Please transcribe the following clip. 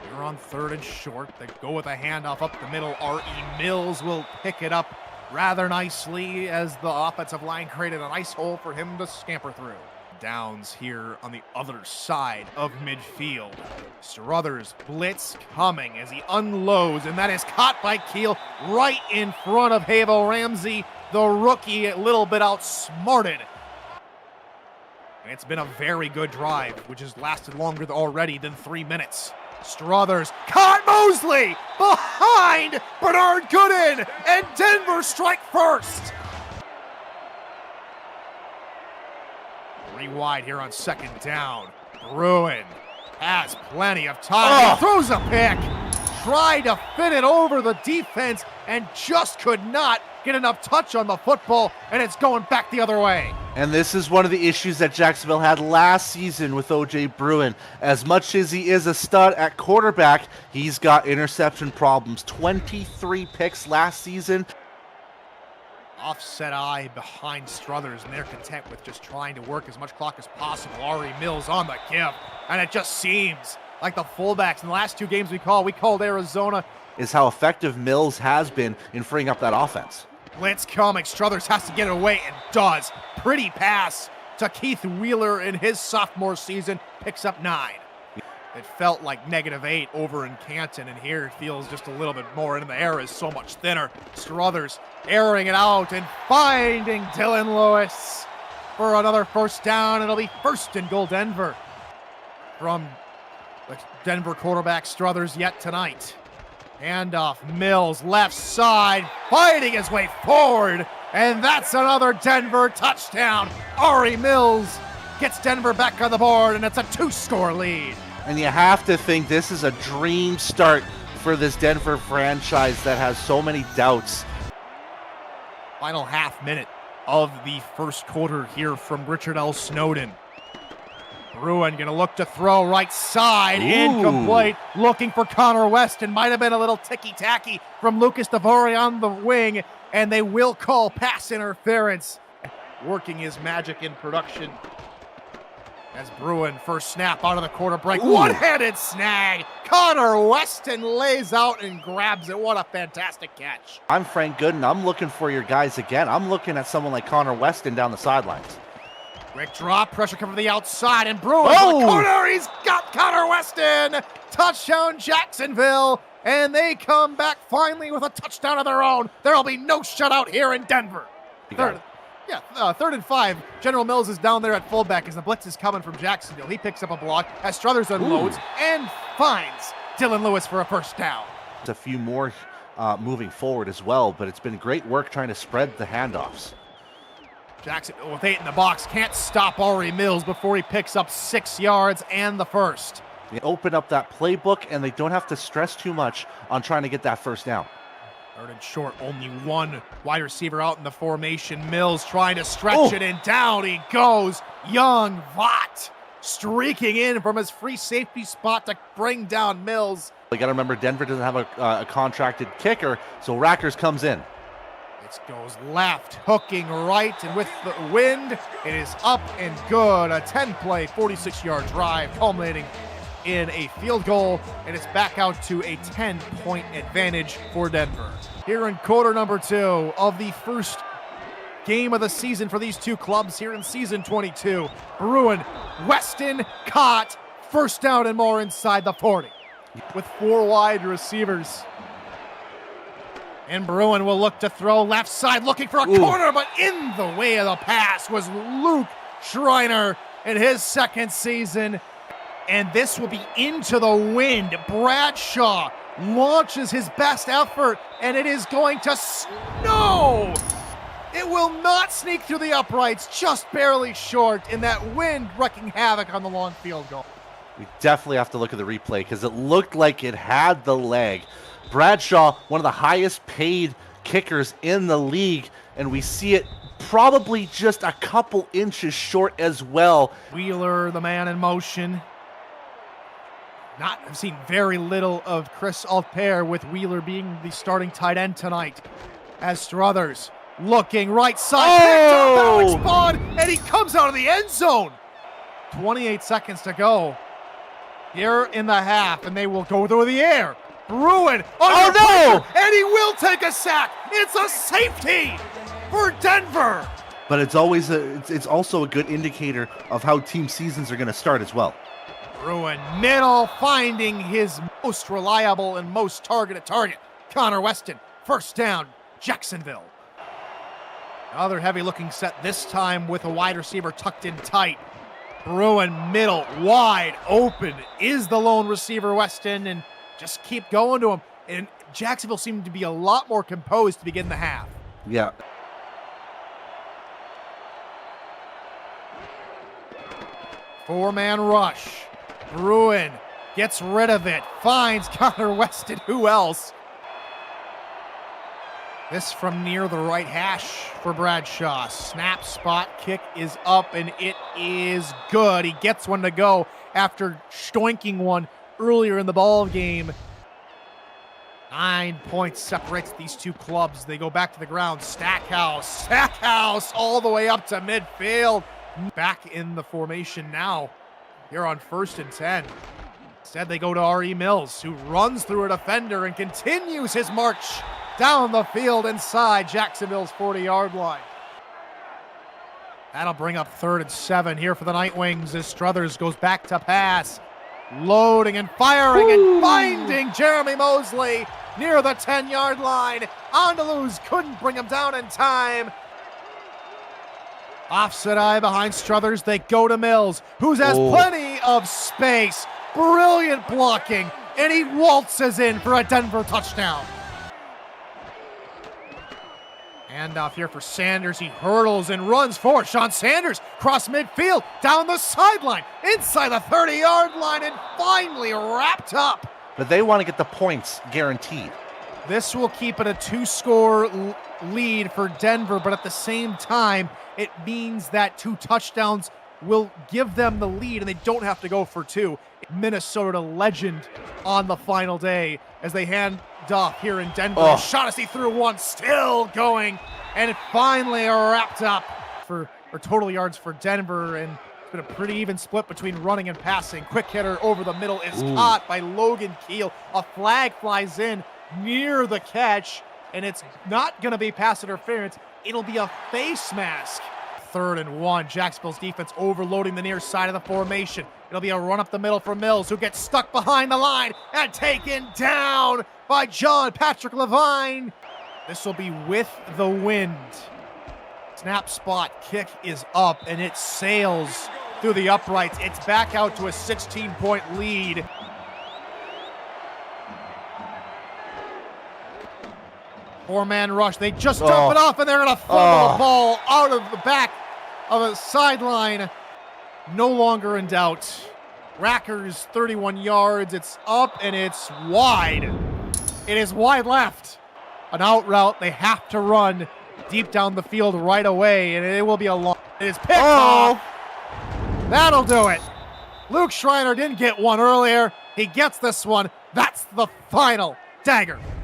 They're on 3rd and short. They go with a handoff up the middle. R.E. Mills will pick it up rather nicely as the offensive line created a nice hole for him to scamper through. Downs here on the other side of midfield. Struthers blitz coming as he unloads, and that is caught by Keel right in front of Havo Ramsey, the rookie, a little bit outsmarted. And it's been a very good drive, which has lasted longer already than 3 minutes. Struthers caught Mosley behind Bernard Gooden, and Denver strike first. 3 wide here on 2nd down. Bruin has plenty of time. He throws a pick. Tried to fit it over the defense and just could not get enough touch on the football, and it's going back the other way. And this is one of the issues that Jacksonville had last season with O.J. Bruin. As much as he is a stud at quarterback, he's got interception problems. 23 picks last season. Offset eye behind Struthers, and they're content with just trying to work as much clock as possible. R.E. Mills on the give, and it just seems like the fullbacks in the last 2 games we called Arizona, is how effective Mills has been in freeing up that offense. Blitz coming, Struthers has to get it away and does. Pretty pass to Keith Wheeler in his sophomore season, picks up 9. It felt like -8 over in Canton, and here it feels just a little bit more, and the air is so much thinner. Struthers airing it out and finding Dylan Lewis for another 1st down. It'll be 1st and goal Denver from the Denver quarterback Struthers yet tonight. Handoff, Mills, left side, fighting his way forward, and that's another Denver touchdown. R.E. Mills gets Denver back on the board, and it's a 2-score lead. And you have to think this is a dream start for this Denver franchise that has so many doubts. Final half minute of the 1st quarter here from Richard L. Snowden. Bruin gonna look to throw right side, incomplete, looking for Connor West, and might have been a little ticky-tacky from Lucas DeVore on the wing, and they will call pass interference. Working his magic in production as Bruin, 1st snap out of the quarter break, one-handed snag. Connor Weston lays out and grabs it. What a fantastic catch. I'm Frank Gooden. I'm looking for your guys again. I'm looking at someone like Connor Weston down the sidelines. Quick drop, pressure coming from the outside, and Bruin to the corner. He's got Connor Weston. Touchdown Jacksonville, and they come back finally with a touchdown of their own. There'll be no shutout here in Denver. 3rd and 5. General Mills is down there at fullback as the blitz is coming from Jacksonville. He picks up a block as Struthers unloads and finds Dylan Lewis for a 1st down. A few more moving forward as well, but it's been great work trying to spread the handoffs. Jacksonville with 8 in the box can't stop R.E. Mills before he picks up 6 yards and the 1st. They open up that playbook, and they don't have to stress too much on trying to get that 1st down. 3rd and short, only 1 wide receiver out in the formation. Mills trying to stretch it, and down he goes. Young Vaught streaking in from his free safety spot to bring down Mills. You got to remember, Denver doesn't have a contracted kicker, so Rackers comes in. It goes left, hooking right, and with the wind, it is up and good. A 10-play, 46-yard drive culminating in a field goal, and it's back out to a 10-point advantage for Denver. Here in quarter number 2 of the 1st game of the season for these 2 clubs here in season 22. Bruin, Weston caught, 1st down and more inside the 40 with 4 wide receivers. And Bruin will look to throw left side, looking for a corner, but in the way of the pass was Luke Schreiner in his 2nd season. And this will be into the wind. Bradshaw launches his best effort, and it is going to snow. It will not sneak through the uprights, just barely short, and that wind wreaking havoc on the long field goal. We definitely have to look at the replay because it looked like it had the leg. Bradshaw, one of the highest paid kickers in the league, and we see it probably just a couple inches short as well. Wheeler, the man in motion. I've seen very little of Chris Altpaire, with Wheeler being the starting tight end tonight. As Struthers looking right side, picked up Alex Bond, and he comes out of the end zone. 28 seconds to go. here in the half, and they will go through the air. Bruin, oh no! And he will take a sack. It's a safety for Denver. But it's always it's also a good indicator of how team seasons are going to start as well. Bruin, middle, finding his most reliable and most targeted target. Connor Weston, first down, Jacksonville. Another heavy-looking set, this time with a wide receiver tucked in tight. Bruin, middle, wide open, is the lone receiver, Weston, and just keep going to him. And Jacksonville seemed to be a lot more composed to begin the half. Yeah. Four-man rush. Bruin gets rid of it, finds Connor Weston. Who else? This from near the right hash for Bradshaw. Snap, spot, kick is up, and it is good. He gets one to go after stoinking one earlier in the ball game. 9 points separates these two clubs. They go back to the ground. Stackhouse all the way up to midfield. Back in the formation now. Here on 1st and 10. Instead, they go to R.E. Mills, who runs through a defender and continues his march down the field inside Jacksonville's 40-yard line. That'll bring up 3rd and 7 here for the Nightwings as Struthers goes back to pass. Loading and firing and finding Jeremy Mosley near the 10-yard line. On to lose, couldn't bring him down in time. Offset eye behind Struthers, they go to Mills, who has plenty of space. Brilliant blocking, and he waltzes in for a Denver touchdown. Handoff here for Sanders. He hurdles and runs forward. Sean Sanders cross midfield, down the sideline, inside the 30-yard line, and finally wrapped up. But they want to get the points guaranteed. This will keep it a 2-score lead for Denver, but at the same time, it means that 2 touchdowns will give them the lead, and they don't have to go for 2. Minnesota legend on the final day as they hand off here in Denver. Shaughnessy threw one, still going, and it finally wrapped up for total yards for Denver, and it's been a pretty even split between running and passing. Quick hitter over the middle is caught by Logan Keel. A flag flies in near the catch, and it's not going to be pass interference. It'll be a face mask. 3rd and 1. Jacksonville's defense overloading the near side of the formation. It'll be a run up the middle for Mills, who gets stuck behind the line and taken down by John Patrick Levine. This will be with the wind. Snap, spot, kick is up, and it sails through the uprights. It's back out to a 16-point lead. Four-man rush. They just dump it off, and they're going to fumble the ball out of the back of a sideline. No longer in doubt. Rackers, 31 yards. It's up, and it's wide. It is wide left. An out route. They have to run deep down the field right away, and it will be a long. It is picked off. That'll do it. Luke Schreiner didn't get one earlier. He gets this one. That's the final dagger.